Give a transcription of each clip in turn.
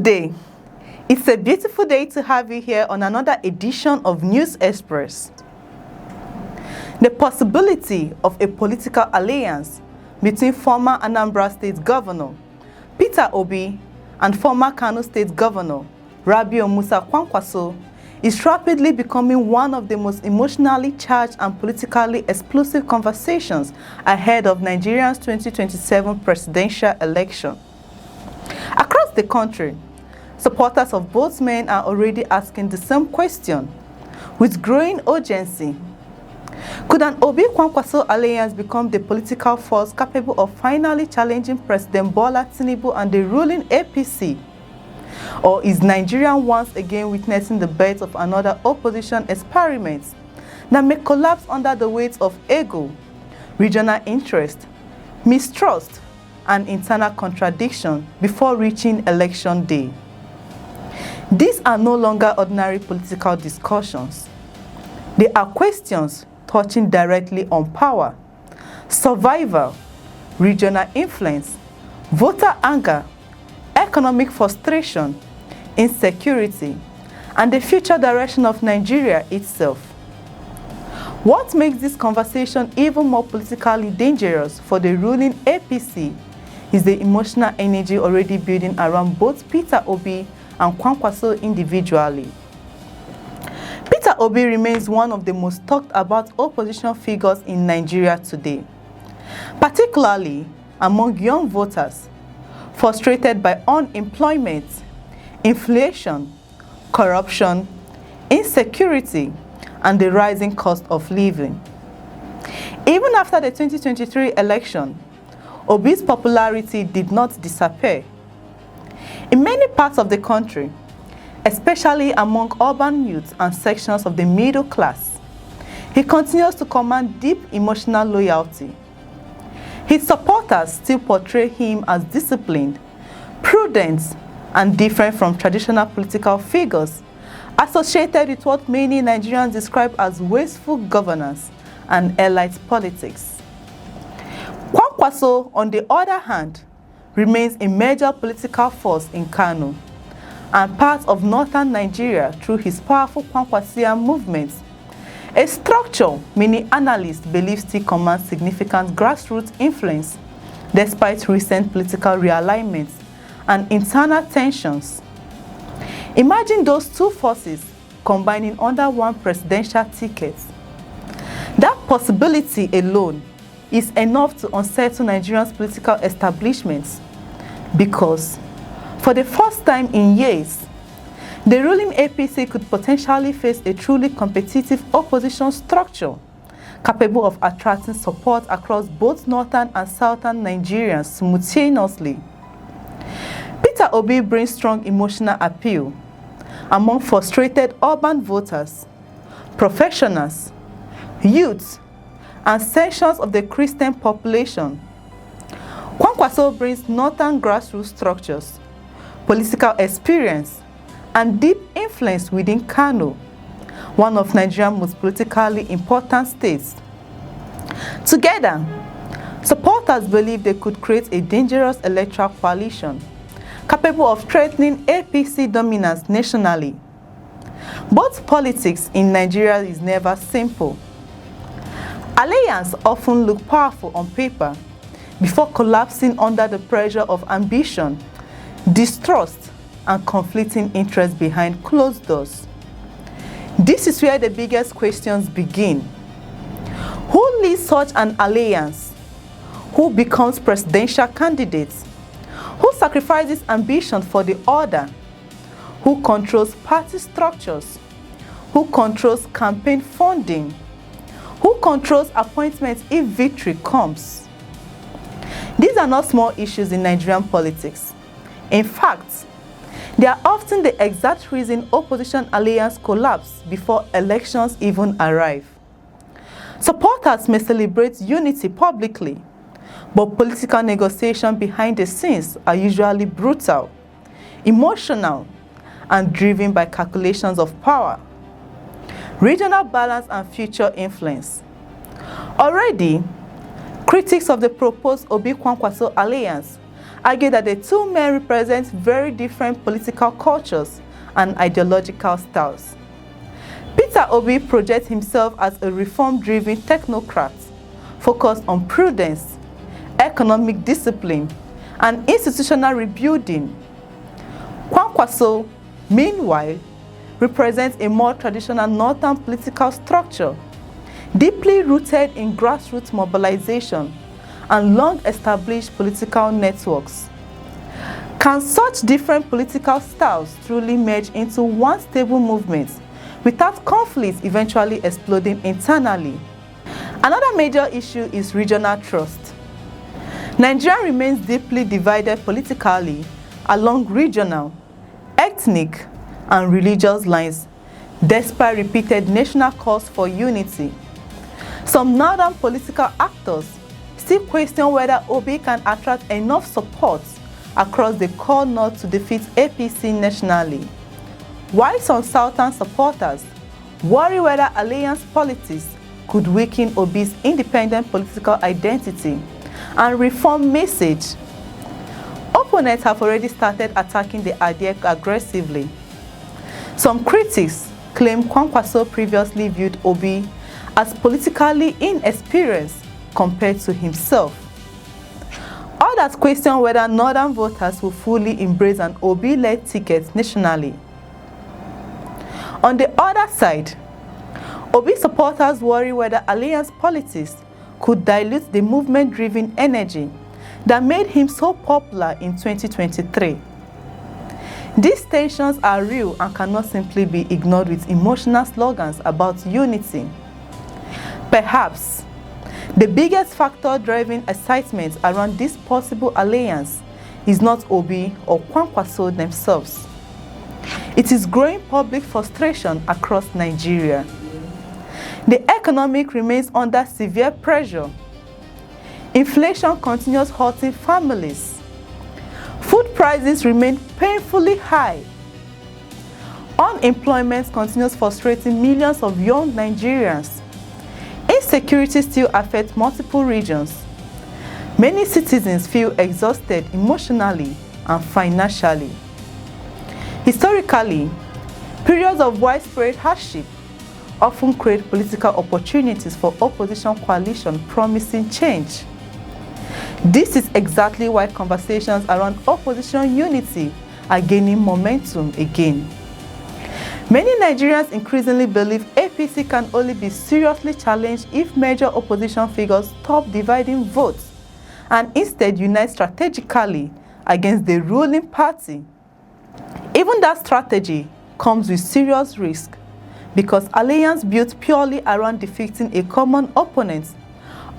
day. It's a beautiful day to have you here on another edition of News Express. The possibility of a political alliance between former Anambra State Governor Peter Obi and former Kano State Governor Rabiu Musa Kwankwaso is rapidly becoming one of the most emotionally charged and politically explosive conversations ahead of Nigeria's 2027 presidential election. Across the country, supporters of both men are already asking the same question with growing urgency. Could an Obi-Kwankwaso alliance become the political force capable of finally challenging President Bola Tinubu and the ruling APC? Or is Nigeria once again witnessing the birth of another opposition experiment that may collapse under the weight of ego, regional interest, mistrust, and internal contradiction before reaching election day? These are no longer ordinary political discussions. They are questions touching directly on power, survival, regional influence, voter anger, economic frustration, insecurity, and the future direction of Nigeria itself. What makes this conversation even more politically dangerous for the ruling APC is the emotional energy already building around both Peter Obi and Kwankwaso individually. Peter Obi remains one of the most talked about opposition figures in Nigeria today, particularly among young voters frustrated by unemployment, inflation, corruption, insecurity, and the rising cost of living. Even after the 2023 election, Obi's popularity did not disappear. In many parts of the country, especially among urban youth and sections of the middle class, he continues to command deep emotional loyalty. His supporters still portray him as disciplined, prudent, and different from traditional political figures associated with what many Nigerians describe as wasteful governance and elite politics. Kwankwaso, on the other hand, remains a major political force in Kano and part of northern Nigeria through his powerful Kwankwasian movement, a structure many analysts believe still commands significant grassroots influence despite recent political realignments and internal tensions. Imagine those two forces combining under one presidential ticket. That possibility alone is enough to unsettle Nigeria's political establishments, because for the first time in years, the ruling APC could potentially face a truly competitive opposition structure capable of attracting support across both northern and southern Nigerians simultaneously. Peter Obi brings strong emotional appeal among frustrated urban voters, professionals, youths, and sections of the Christian population. Kwankwaso brings northern grassroots structures, political experience, and deep influence within Kano, one of Nigeria's most politically important states. Together, supporters believe they could create a dangerous electoral coalition capable of threatening APC dominance nationally. But politics in Nigeria is never simple. Alliances often look powerful on paper before collapsing under the pressure of ambition, distrust, and conflicting interests behind closed doors. This is where the biggest questions begin. Who leads such an alliance? Who becomes presidential candidates? Who sacrifices ambition for the other? Who controls party structures? Who controls campaign funding? Who controls appointments if victory comes? These are not small issues in Nigerian politics. In fact, they are often the exact reason opposition alliances collapse before elections even arrive. Supporters may celebrate unity publicly, but political negotiations behind the scenes are usually brutal, emotional, and driven by calculations of power, regional balance, and future influence. Already, critics of the proposed Obi-Kwankwaso alliance argued that the two men represent very different political cultures and ideological styles. Peter Obi projects himself as a reform-driven technocrat focused on prudence, economic discipline, and institutional rebuilding. Kwankwaso, meanwhile, represents a more traditional northern political structure, deeply rooted in grassroots mobilization and long-established political networks. Can such different political styles truly merge into one stable movement without conflicts eventually exploding internally? Another major issue is regional trust. Nigeria remains deeply divided politically along regional, ethnic, and religious lines, despite repeated national calls for unity. Some northern political actors still question whether Obi can attract enough support across the core north to defeat APC nationally, while some southern supporters worry whether alliance politics could weaken Obi's independent political identity and reform message. Opponents have already started attacking the idea aggressively. Some critics claim Kwankwaso previously viewed Obi as politically inexperienced compared to himself. Others question whether northern voters will fully embrace an Obi-led ticket nationally. On the other side, Obi supporters worry whether alliance politics could dilute the movement-driven energy that made him so popular in 2023. These tensions are real and cannot simply be ignored with emotional slogans about unity. Perhaps the biggest factor driving excitement around this possible alliance is not Obi or Kwankwaso themselves. It is growing public frustration across Nigeria. The economy remains under severe pressure. Inflation continues hurting families. Food prices remain painfully high. Unemployment continues frustrating millions of young Nigerians. Insecurity still affects multiple regions. Many citizens feel exhausted emotionally and financially. Historically, periods of widespread hardship often create political opportunities for opposition coalition promising change. This is exactly why conversations around opposition unity are gaining momentum again. Many Nigerians increasingly believe APC can only be seriously challenged if major opposition figures stop dividing votes and instead unite strategically against the ruling party. Even that strategy comes with serious risk because alliances built purely around defeating a common opponent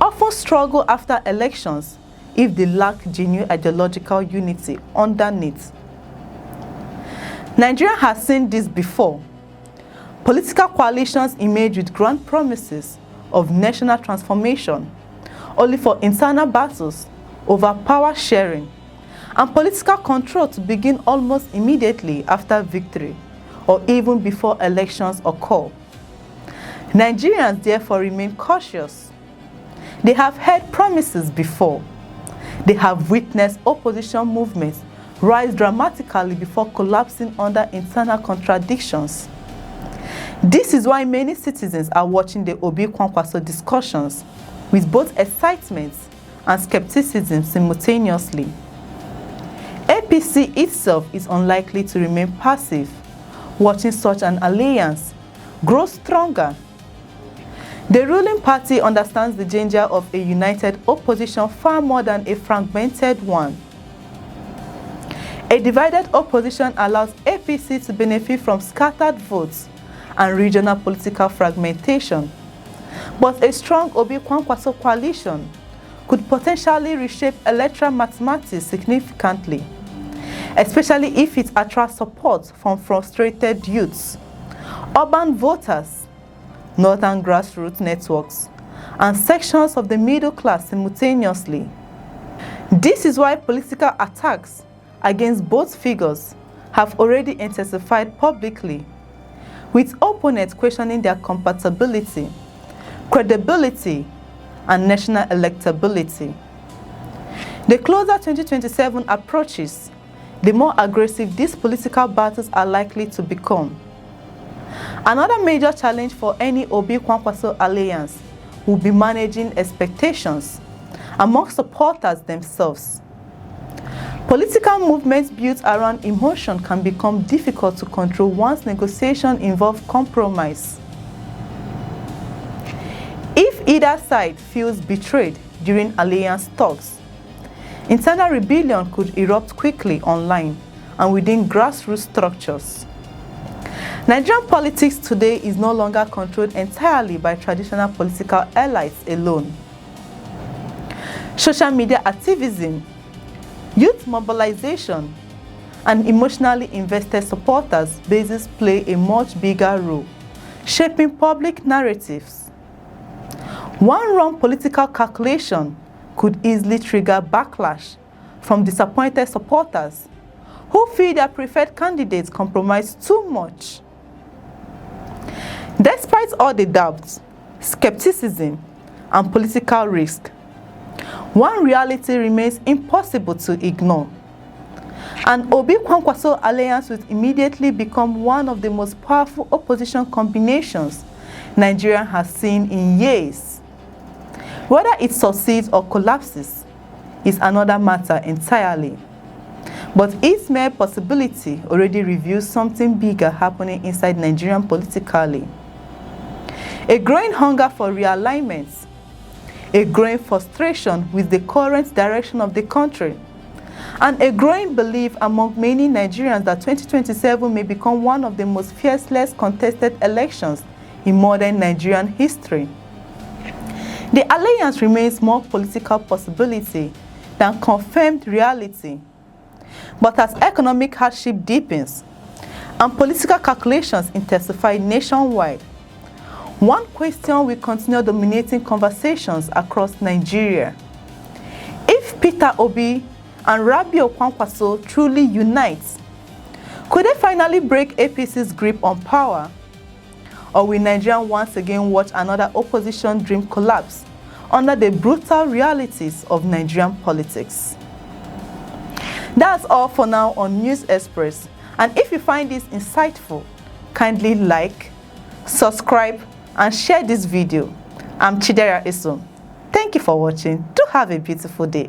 often struggle after elections if they lack genuine ideological unity underneath. Nigeria has seen this before. Political coalitions emerge with grand promises of national transformation, only for internal battles over power sharing and political control to begin almost immediately after victory or even before elections occur. Nigerians therefore remain cautious. They have heard promises before. They have witnessed opposition movements rise dramatically before collapsing under internal contradictions. This is why many citizens are watching the Obi-Kwankwaso discussions with both excitement and skepticism simultaneously. APC itself is unlikely to remain passive, watching such an alliance grow stronger. The ruling party understands the danger of a united opposition far more than a fragmented one. A divided opposition allows APC to benefit from scattered votes and regional political fragmentation. But a strong Obi-Kwankwaso coalition could potentially reshape electoral mathematics significantly, especially if it attracts support from frustrated youths, urban voters, northern grassroots networks, and sections of the middle class simultaneously. This is why political attacks against both figures have already intensified publicly, with opponents questioning their compatibility, credibility, and national electability. The closer 2027 approaches, the more aggressive these political battles are likely to become. Another major challenge for any Obi-Kwankwaso alliance will be managing expectations among supporters themselves. Political movements built around emotion can become difficult to control once negotiations involve compromise. If either side feels betrayed during alliance talks, internal rebellion could erupt quickly online and within grassroots structures. Nigerian politics today is no longer controlled entirely by traditional political allies alone. Social media activism, youth mobilization, and emotionally invested supporters bases play a much bigger role, shaping public narratives. One wrong political calculation could easily trigger backlash from disappointed supporters who feel their preferred candidates compromise too much. Despite all the doubts, skepticism, and political risk, one reality remains impossible to ignore. An Obi-Kwankwaso alliance will immediately become one of the most powerful opposition combinations Nigeria has seen in years. Whether it succeeds or collapses is another matter entirely. But its mere possibility already reveals something bigger happening inside Nigerian politically. A growing hunger for realignment, a growing frustration with the current direction of the country, and a growing belief among many Nigerians that 2027 may become one of the most fiercely contested elections in modern Nigerian history. The alliance remains more political possibility than confirmed reality. But as economic hardship deepens and political calculations intensify nationwide, one question will continue dominating conversations across Nigeria. If Peter Obi and Rabiu Kwankwaso truly unite, could they finally break APC's grip on power? Or will Nigeria once again watch another opposition dream collapse under the brutal realities of Nigerian politics? That's all for now on News Express. And if you find this insightful, kindly like, subscribe, and share this video. I'm Chidera Isom. Thank you for watching. Do have a beautiful day.